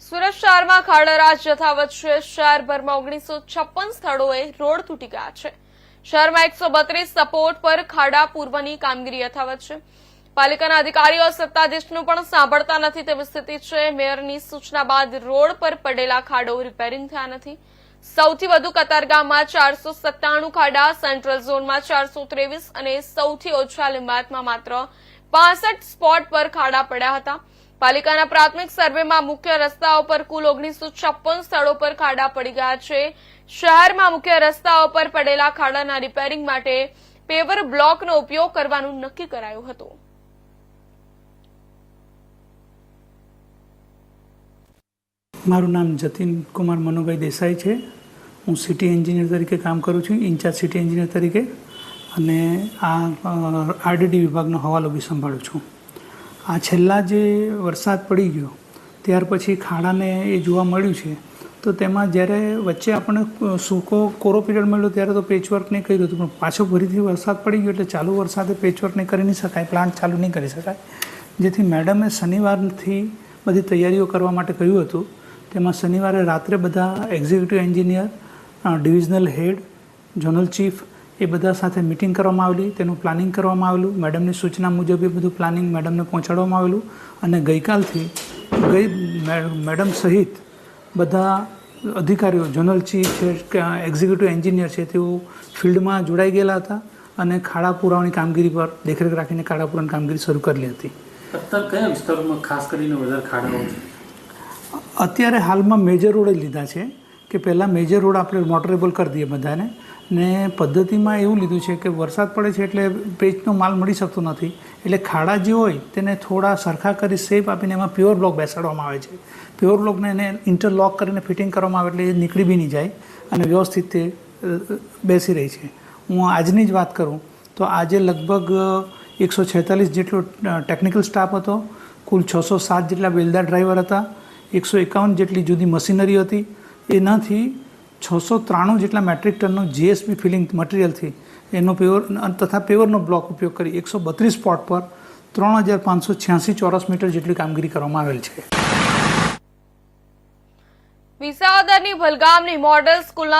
સુરત શહેરમાં ખાડારાજ યથાવત છે। શહેરભરમાં 1956 સ્થળોએ રોડ તૂટી ગયા છે। શહેરમાં 132 સપોર્ટ પર ખાડા પૂર્વની કામગીરી યથાવત છે। પાલિકાના અધિકારીઓ સત્તાધીશનું પણ સાંભળતા નથી તેવી સ્થિતિ છે। મેયરની સૂચના બાદ રોડ પર પડેલા ખાડો રિપેરિંગ થયા નથી। સૌથી વધુ કતારગામમાં 497 ખાડા, સેન્ટ્રલ ઝોનમાં 423 અને સૌથી ઓછા લિંબાયતમાં માત્ર 65 સ્પોટ પર ખાડા પડ્યા હતા। પાલિકાના પ્રાથમિક સર્વેમાં મુખ્ય રસ્તાઓ પર કુલ 1956 સ્થળો પર ખાડા પડી ગયા છે। શહેરમાં મુખ્ય રસ્તાઓ પર પડેલા ખાડાના રિપેરિંગ માટે પેવર બ્લોકનો ઉપયોગ કરવાનું નક્કી કરાયું હતું। મારું નામ જતીન કુમાર મનુભાઈ દેસાઈ છે। હું સિટી એન્જિનિયર તરીકે કામ કરું છું, ઇન્ચાર્જ સિટી એન્જિનિયર તરીકે, અને આ આરડીડી વિભાગનો હવાલો બી સંભાળું છું। આ છેલ્લા જે વરસાદ પડી ગયો ત્યાર પછી ખાડાને એ જોવા મળ્યું છે, તો તેમાં જ્યારે વચ્ચે આપણને સૂકો કોરો પીરિયડ મળ્યો ત્યારે તો પેચવર્ક નહીં કર્યું હતું, પણ પાછો ફરીથી વરસાદ પડી ગયો એટલે ચાલુ વરસાદે પેચવર્ક નહીં કરી નહીં શકાય, પ્લાન્ટ ચાલુ નહીં કરી શકાય, જેથી મેડમે શનિવારથી બધી તૈયારીઓ કરવા માટે કહ્યું હતું। તેમાં શનિવારે રાત્રે બધા એક્ઝિક્યુટિવ એન્જિનિયર, ડિવિઝનલ હેડ, ઝોનલ ચીફ એ બધા સાથે મિટિંગ કરવામાં આવેલી, તેનું પ્લાનિંગ કરવામાં આવેલું। મેડમની સૂચના મુજબ એ બધું પ્લાનિંગ મેડમને પહોંચાડવામાં આવેલું, અને ગઈકાલથી મેડમ સહિત બધા અધિકારીઓ, ઝોનલ ચીફ છે, એક્ઝિક્યુટિવ એન્જિનિયર છે, તેઓ ફિલ્ડમાં જોડાઈ ગયેલા હતા અને ખાડા પુરાવાની કામગીરી પર દેખરેખ રાખીને ખાડા પુરાવાની કામગીરી શરૂ કરેલી હતી। અત્યારે કયા વિસ્તારોમાં ખાસ કરીને વધારે ખાડાઓ છે? અત્યારે હાલમાં મેજર રોડ જ લીધા છે કે પહેલાં મેજર રોડ આપણે મોટરેબલ કરી દઈએ બધાને, ને પદ્ધતિમાં એવું લીધું છે કે વરસાદ પડે છે એટલે પેચનો માલ મળી શકતો નથી, એટલે ખાડા જે હોય તેને થોડા સરખા કરી શેપ આપીને એમાં પ્યોર બ્લોક બેસાડવામાં આવે છે। પ્યોર બ્લોકને એને ઇન્ટરલોક કરીને ફિટિંગ કરવામાં આવે એટલે એ નીકળી બી નહીં જાય અને વ્યવસ્થિત તે બેસી રહી છે। હું આજની જ વાત કરું તો આજે લગભગ 146 જેટલો ટેકનિકલ સ્ટાફ હતો, કુલ 607 જેટલા બેલદાર ડ્રાઈવર હતા, 151 જેટલી જુદી મશીનરી હતી, એનાથી 693 જેટલા મેટ્રિક ટનનો જીએસબી ફિલિંગ મટીરિયલથી એનો પેવર તથા પેવરનો બ્લોક ઉપયોગ કરી 132 સ્પોટ પર 3586 ચોરસ મીટર જેટલી કામગીરી કરવામાં આવેલ છે। વિસાવદરની ભલગામની મોડેલ સ્કૂલના